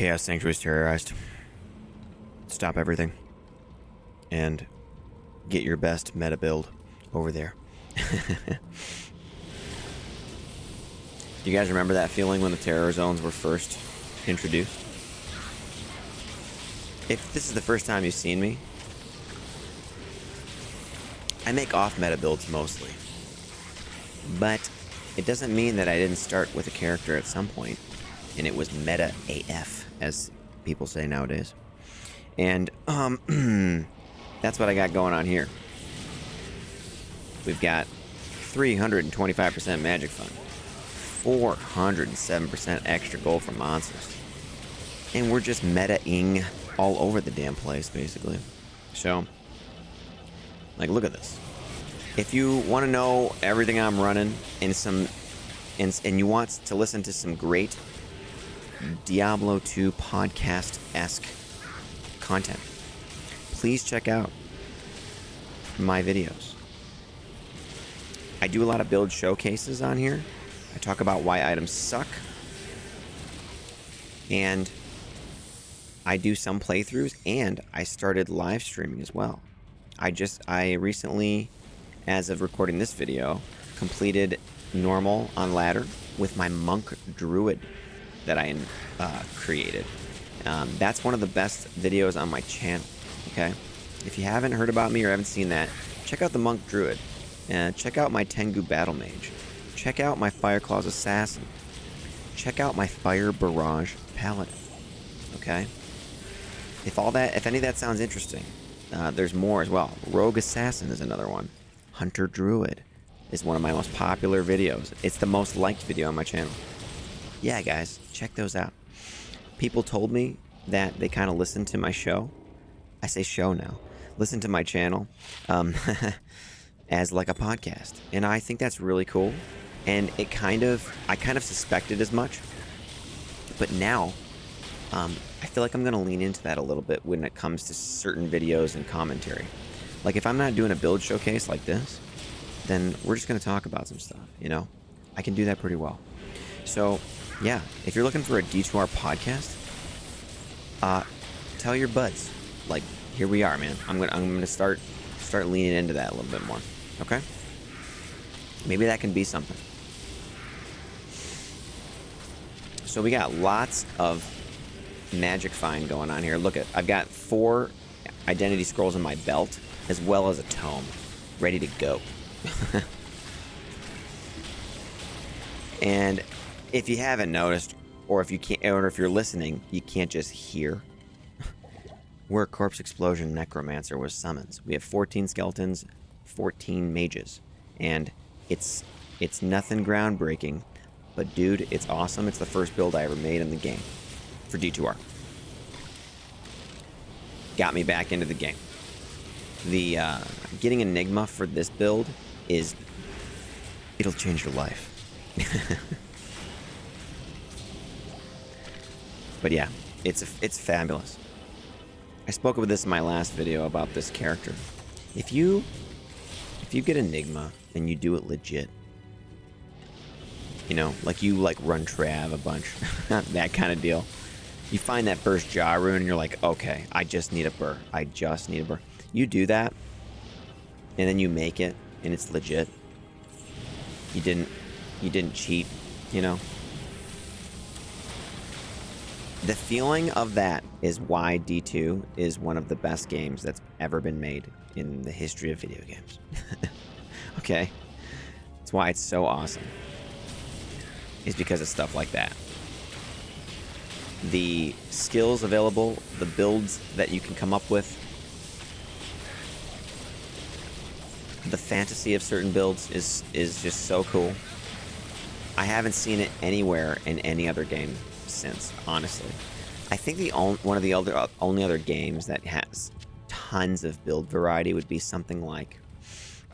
Chaos Sanctuary's terrorized. Stop everything. And get your best meta build over there. Do you guys remember that feeling when the terror zones were first introduced? If this is the first time you've seen me, I make off-meta builds mostly. But it doesn't mean that I didn't start with a character at some point, and it was meta AF, as people say nowadays. And that's what I got going on here. We've got 325% magic fund, 407% extra gold from monsters, and we're just meta-ing all over the damn place, basically. So, like, look at this. If you want to know everything I'm running and you want to listen to some great Diablo 2 podcast-esque content, please check out my videos. I do a lot of build showcases on here. I talk about why items suck, and I do some playthroughs, and I started live streaming as well. I recently, as of recording this video, completed normal on ladder with my monk druid that I created. That's one of the best videos on my channel. Okay, if you haven't heard about me or haven't seen that, check out the monk druid. Check out my Tengu battle mage. Check out my Fire Claws assassin. Check out my Fire Barrage paladin. Okay. If any of that sounds interesting, there's more as well. Rogue assassin is another one. Hunter druid is one of my most popular videos. It's the most liked video on my channel. Yeah, guys, check those out. People told me that they kind of listen to my show. I say show now. Listen to my channel as like a podcast, and I think that's really cool. And I kind of suspected as much, but now I feel like I'm gonna lean into that a little bit when it comes to certain videos and commentary. Like, if I'm not doing a build showcase like this, then we're just gonna talk about some stuff, you know? I can do that pretty well. So, yeah, if you're looking for a D2R podcast, tell your buds. Like, here we are, man. I'm gonna start leaning into that a little bit more. Okay? Maybe that can be something. So we got lots of magic find going on here. Look at, I've got 4 identity scrolls in my belt, as well as a tome, ready to go. And if you haven't noticed, or if you can't, or if you're listening, you can't just hear. We're a corpse explosion necromancer with summons. We have 14 skeletons, 14 mages, and it's nothing groundbreaking, but dude, it's awesome. It's the first build I ever made in the game for D2R. Got me back into the game. The getting Enigma for this build it'll change your life. But yeah, it's fabulous. I spoke about this in my last video about this character. If you get Enigma and you do it legit, you know, like you run Trav a bunch, that kind of deal. You find that first jaw rune and you're like, okay, I just need a burr. I just need a burr. You do that, and then you make it, and it's legit. You didn't cheat, you know. The feeling of that is why D2 is one of the best games that's ever been made in the history of video games. Okay? That's why it's so awesome. It's because of stuff like that. The skills available, the builds that you can come up with, the fantasy of certain builds is just so cool. I haven't seen it anywhere in any other game since, honestly. I think one of the only other games that has tons of build variety would be something like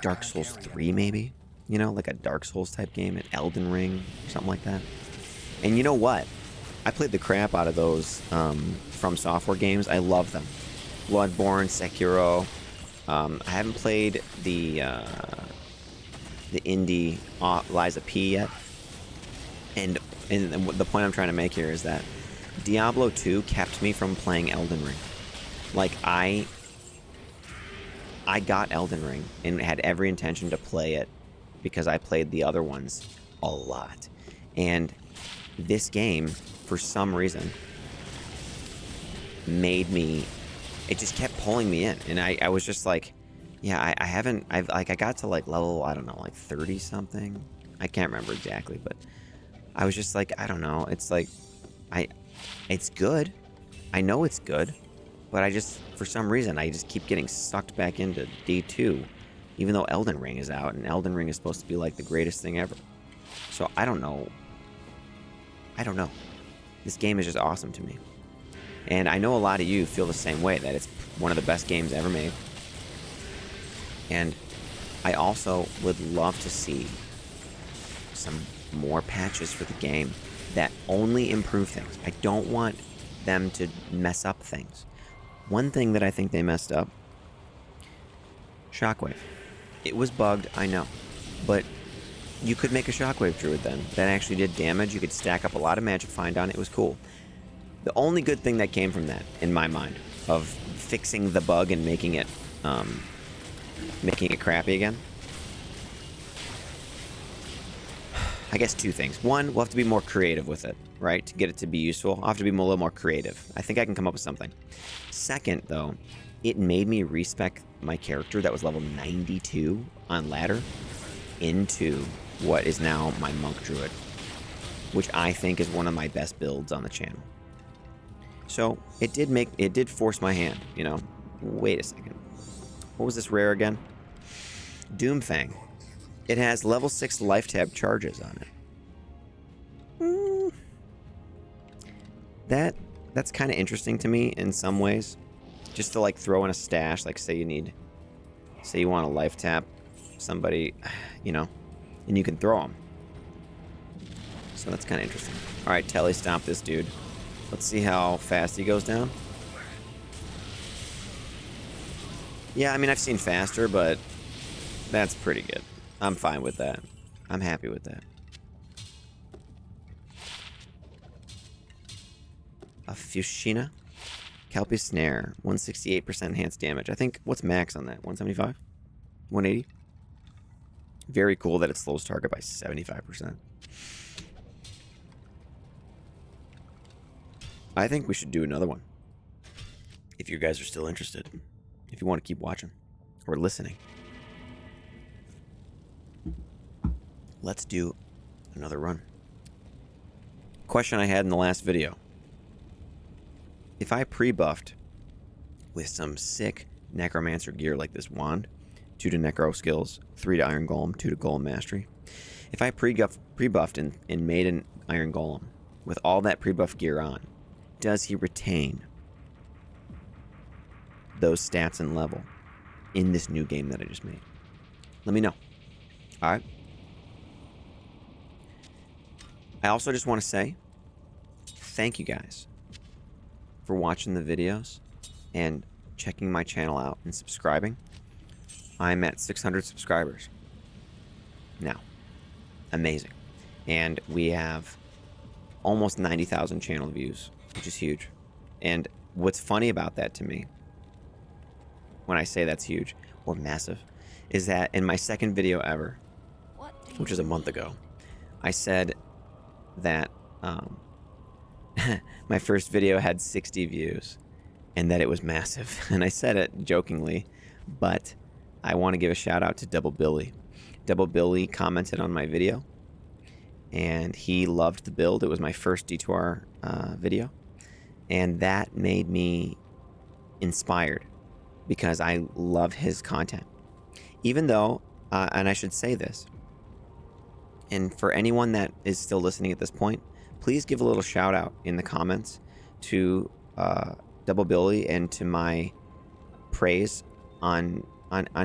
Dark Souls 3, maybe? You know, like a Dark Souls type game, an Elden Ring, something like that. And you know what? I played the crap out of those From Software games. I love them. Bloodborne, Sekiro. I haven't played the indie Lies of P yet. And the point I'm trying to make here is that Diablo 2 kept me from playing Elden Ring. Like, I got Elden Ring and had every intention to play it because I played the other ones a lot. And this game, for some reason, made me... It just kept pulling me in. And I was just like, yeah, I got to like level, I don't know, like 30 something. I can't remember exactly, but I was just like, I don't know. It's like, it's good. I know it's good, but I just, for some reason, I just keep getting sucked back into D2, even though Elden Ring is out, and Elden Ring is supposed to be like the greatest thing ever. So I don't know. This game is just awesome to me. And I know a lot of you feel the same way, that it's one of the best games ever made. And I also would love to see some more patches for the game that only improve things. I don't want them to mess up things. One thing that I think they messed up, Shockwave. It was bugged, I know, but you could make a Shockwave Druid then that actually did damage. You could stack up a lot of magic find on it. It was cool. The only good thing that came from that, in my mind, of fixing the bug and making it crappy again, I guess two things. One, we'll have to be more creative with it, right? To get it to be useful, I'll have to be a little more creative. I think I can come up with something. Second, though, it made me respec my character that was level 92 on ladder into what is now my Monk Druid, which I think is one of my best builds on the channel. So it did force my hand, you know. Wait a second. What was this rare again? Doomfang. It has level 6 life tab charges on it. That's kind of interesting to me in some ways. Just to like throw in a stash, like say you want to life tap somebody, you know, and you can throw them. So that's kind of interesting. All right, Telly, stomp this dude. Let's see how fast he goes down. Yeah, I mean, I've seen faster, but that's pretty good. I'm fine with that. I'm happy with that. A Fushina. Kelpie Snare. 168% enhanced damage. I think, what's max on that? 175? 180? Very cool that it slows target by 75%. I think we should do another one. If you guys are still interested. If you want to keep watching. Or listening. Let's do another run. Question I had in the last video. If I pre-buffed with some sick Necromancer gear like this wand, 2 to Necro skills, 3 to Iron Golem, 2 to Golem Mastery. If I pre-buffed and made an Iron Golem with all that pre-buff gear on, does he retain those stats and level in this new game that I just made? Let me know. Alright. I also just want to say thank you guys for watching the videos and checking my channel out and subscribing. I'm at 600 subscribers now. Amazing. And we have almost 90,000 channel views, which is huge. And what's funny about that to me, when I say that's huge or massive, is that in my second video ever, which was a month ago, I said that my first video had 60 views and that it was massive. And I said it jokingly, but I want to give a shout out to Double Billy. Double Billy commented on my video and he loved the build. It was my first D2R video. And that made me inspired because I love his content. Even though, and I should say this, and for anyone that is still listening at this point, please give a little shout out in the comments to Double Billy and to my praise on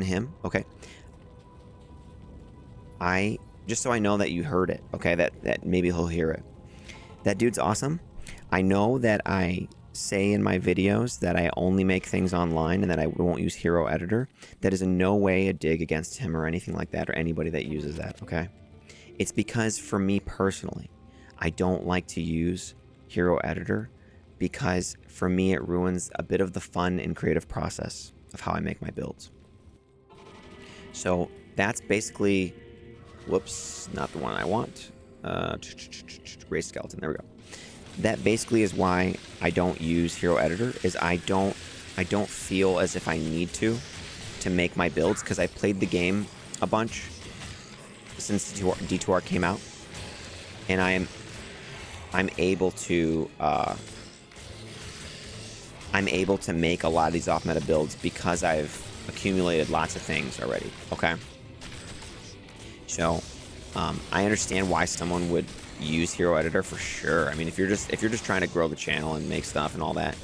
him. Okay. Just so I know that you heard it, okay, that maybe he'll hear it. That dude's awesome. I know that I say in my videos that I only make things online and that I won't use Hero Editor. That is in no way a dig against him or anything like that, or anybody that uses that, okay? It's because for me personally, I don't like to use Hero Editor because for me it ruins a bit of the fun and creative process of how I make my builds. So that's basically, whoops, not the one I want. Race skeleton, there we go. That basically is why I don't use Hero Editor, is I don't feel as if I need to make my builds, because I played the game a bunch since D2R came out, and I'm able to make a lot of these off meta builds because I've accumulated lots of things already. Okay, so I understand why someone would use Hero Editor for sure. I mean, if you're just trying to grow the channel and make stuff and all that,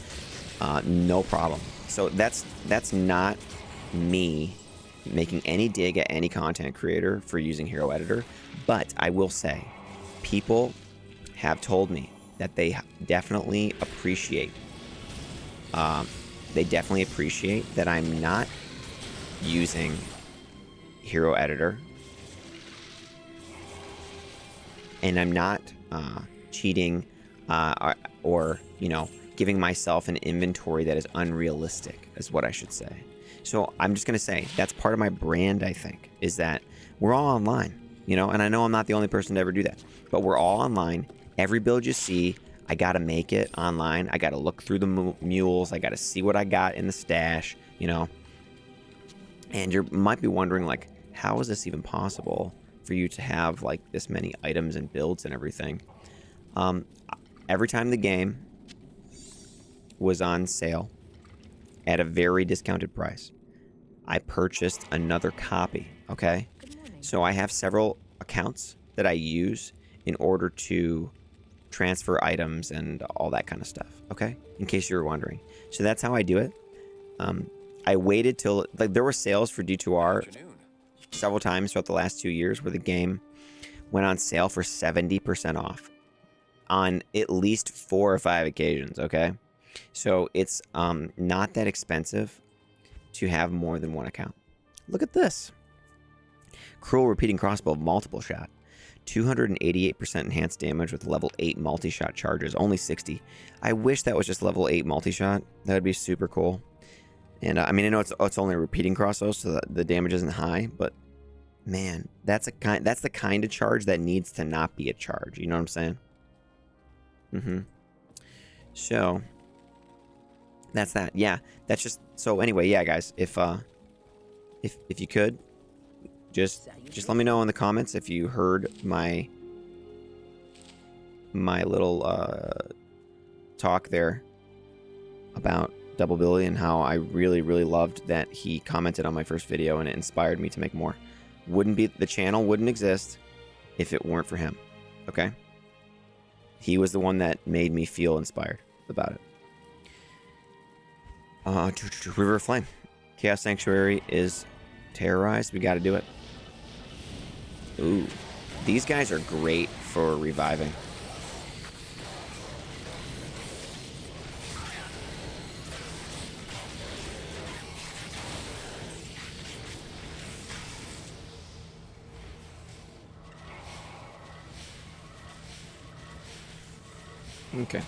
no problem. So that's not me making any dig at any content creator for using Hero Editor, but I will say people have told me that they definitely appreciate that I'm not using Hero Editor, and I'm not cheating or you know, giving myself an inventory that is unrealistic, is what I should say. So I'm just gonna say that's part of my brand, I think, is that we're all online, you know, and I know I'm not the only person to ever do that, but we're all online. Every build you see, I gotta make it online. I gotta look through the mules. I gotta see what I got in the stash, you know. And you might be wondering, like, how is this even possible for you to have like this many items and builds and everything? Every time the game was on sale at a very discounted price, I purchased another copy. Okay, so I have several accounts that I use in order to transfer items and all that kind of stuff. Okay, in case you were wondering. So that's how I do it. I waited till, like, there were sales for D2R several times throughout the last 2 years where the game went on sale for 70% off on at least 4 or 5 occasions. Okay, so it's not that expensive to have more than one account. Look at this. Cruel repeating crossbow multiple shot. 288% enhanced damage with level 8 multi-shot charges. Only 60. I wish that was just level 8 multi-shot. That would be super cool. And I mean, I know it's only a repeating crossbow, so the damage isn't high, but man, that's the kind of charge that needs to not be a charge. You know what I'm saying? So that's that. Yeah, that's just, so anyway, yeah, guys, if you could just let me know in the comments if you heard my little talk there about Double Billy and how I really loved that he commented on my first video and it inspired me to make more. The channel wouldn't exist if it weren't for him. Okay, he was the one that made me feel inspired about it. River of Flame. Chaos Sanctuary is terrorized. We got to do it. Ooh, these guys are great for reviving. Okay.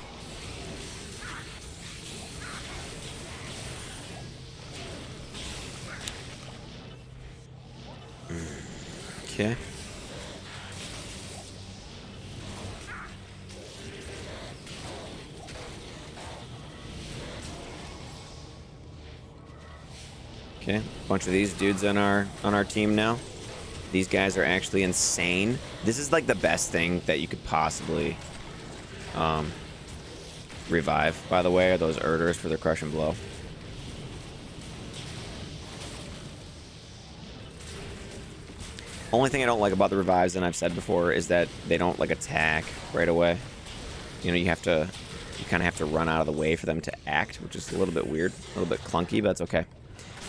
Okay. Okay, bunch of these dudes on our team now. These guys are actually insane. This is like the best thing that you could possibly revive, by the way, are those Urders for their crush and blow. Only thing I don't like about the revives, and I've said before, is that they don't like attack right away. You know, you kind of have to run out of the way for them to act, which is a little bit weird, a little bit clunky, but that's okay.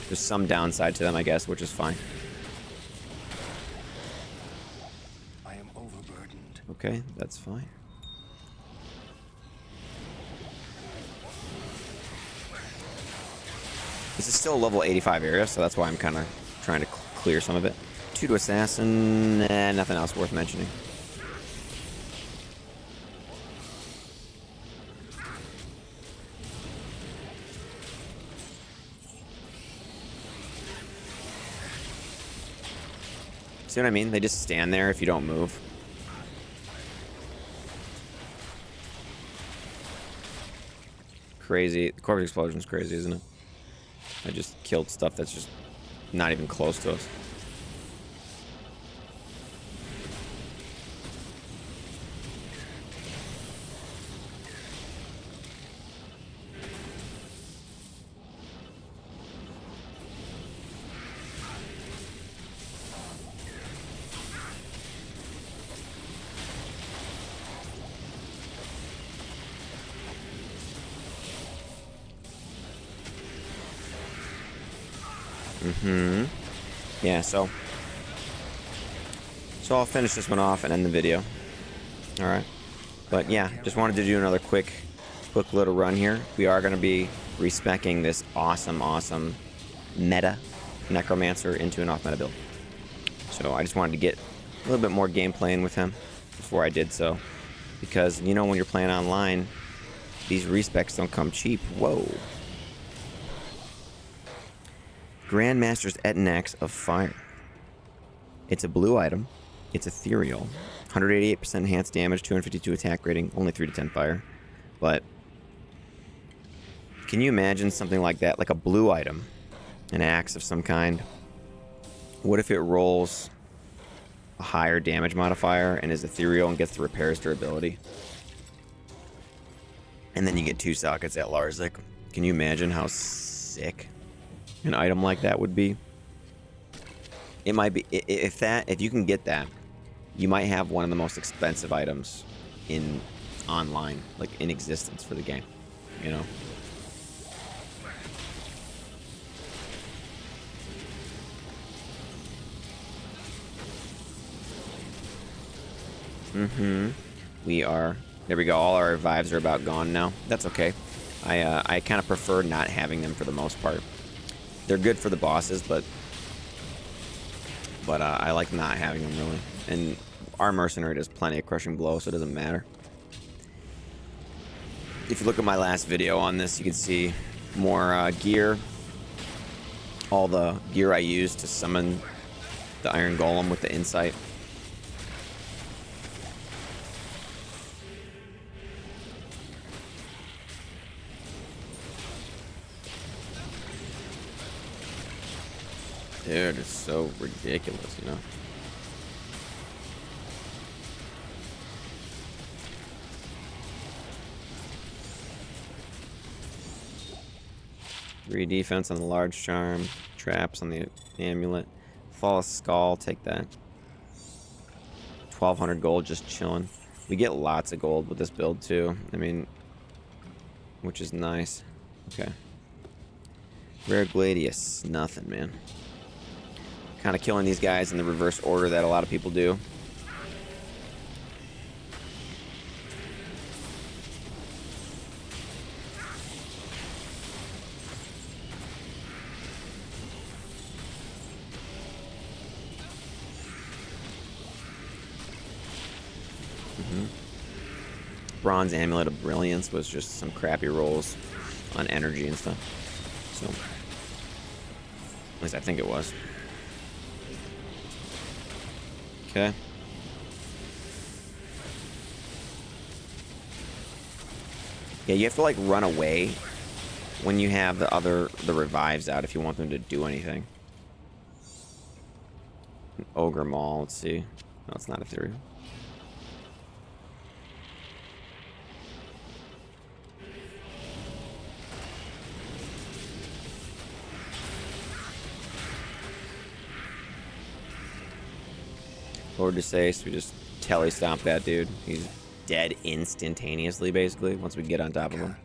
There's some downside to them, I guess, which is fine. I am overburdened. Okay, that's fine. This is still a level 85 area, so that's why I'm kind of trying to clear some of it. 2 to assassin, nothing else worth mentioning. See what I mean? They just stand there if you don't move. Crazy. The corpse explosion's crazy, isn't it? I just killed stuff that's just not even close to us. Yeah, so I'll finish this one off and end the video. Alright. But yeah, just wanted to do another quick little run here. We are going to be respeccing this awesome meta Necromancer into an off-meta build. So I just wanted to get a little bit more gameplay in with him before I did so. Because, you know, when you're playing online, these respecs don't come cheap. Whoa. Grandmaster's Etanax of Fire. It's a blue item. It's ethereal. 188% enhanced damage, 252 attack rating, only 3 to 10 fire. But can you imagine something like that? Like a blue item, an axe of some kind. What if it rolls a higher damage modifier and is ethereal and gets the repairs durability? And then you get 2 sockets at Larzik. Can you imagine how sick an item like that would be? It might be, if you can get that, you might have one of the most expensive items in online, like in existence for the game, you know? We are, there we go, all our revives are about gone now. That's okay. I kind of prefer not having them for the most part. They're good for the bosses, but I like not having them, really. And our mercenary does plenty of crushing blow, so it doesn't matter. If you look at my last video on this, you can see more gear. All the gear I used to summon the Iron Golem with the insight. Dude, it's so ridiculous, you know? Three defense on the large charm, traps on the amulet, flawless skull, take that. 1,200 gold just chilling. We get lots of gold with this build too. I mean, which is nice. Okay. Rare Gladius, nothing, man. Kind of killing these guys in the reverse order that a lot of people do. Bronze Amulet of Brilliance was just some crappy rolls on energy and stuff. So, at least I think it was. Okay. Yeah, you have to like run away when you have the revives out if you want them to do anything. An Ogre Maul, let's see. No, it's not ethereal. Lord Desace, we just telestomp that dude. He's dead instantaneously, basically, once we get on top of him.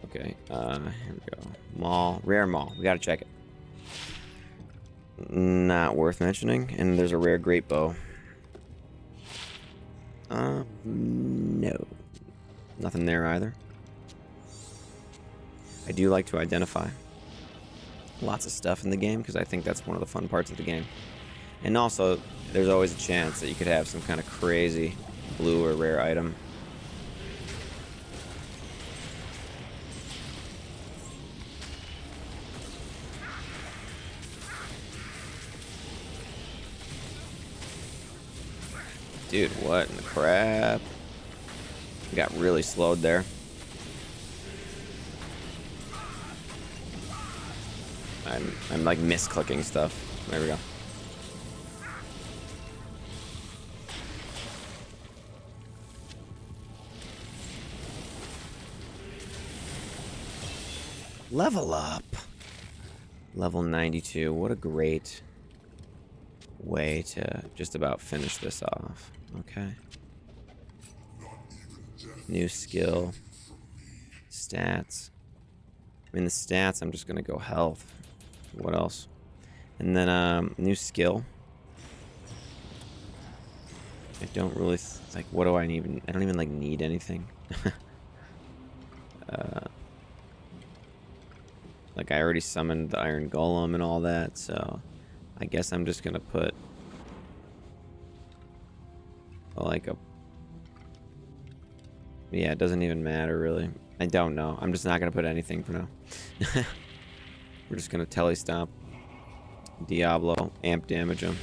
Okay, here we go. Maul, rare Maul. We gotta check it. Not worth mentioning. And there's a rare Great Bow. No. Nothing there either. I do like to identify lots of stuff in the game, because I think that's one of the fun parts of the game. And also, there's always a chance that you could have some kind of crazy blue or rare item. Dude, what in the crap? Got really slowed there. I'm like misclicking stuff. There we go. Level up. Level 92. What a great way to just about finish this off. Okay. New skill. Stats. I mean, the stats, I'm just going to go health. What else? And then, new skill. I don't really, like, what do I even, I don't even, like, need anything. Like, I already summoned the Iron Golem and all that, so I guess I'm just gonna put, like, a, yeah, it doesn't even matter, really. I don't know. I'm just not gonna put anything for now. We're just gonna telestomp Diablo, amp damage him.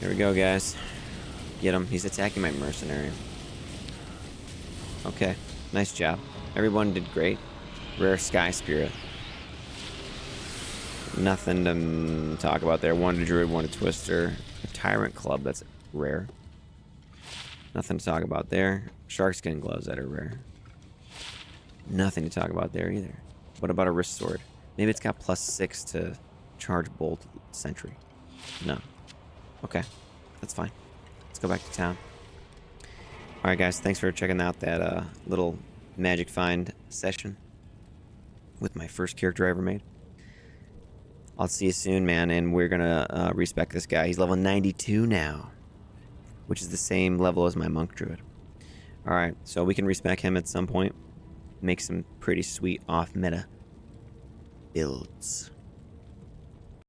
Here we go, guys. Get him. He's attacking my mercenary. Okay, nice job. Everyone did great. Rare Sky Spirit. Nothing to talk about there. One to Druid, one to Twister. A Tyrant Club, that's rare. Nothing to talk about there. Sharkskin Gloves that are rare. Nothing to talk about there either. What about a Wrist Sword? Maybe it's got +6 to charge Bolt Sentry. No. Okay, that's fine. Let's go back to town. Alright guys, thanks for checking out that little magic find session with my first character I ever made. I'll see you soon, man, and we're gonna respec this guy. He's level 92 now, which is the same level as my Monk Druid. Alright, so we can respec him at some point. Make some pretty sweet off-meta builds.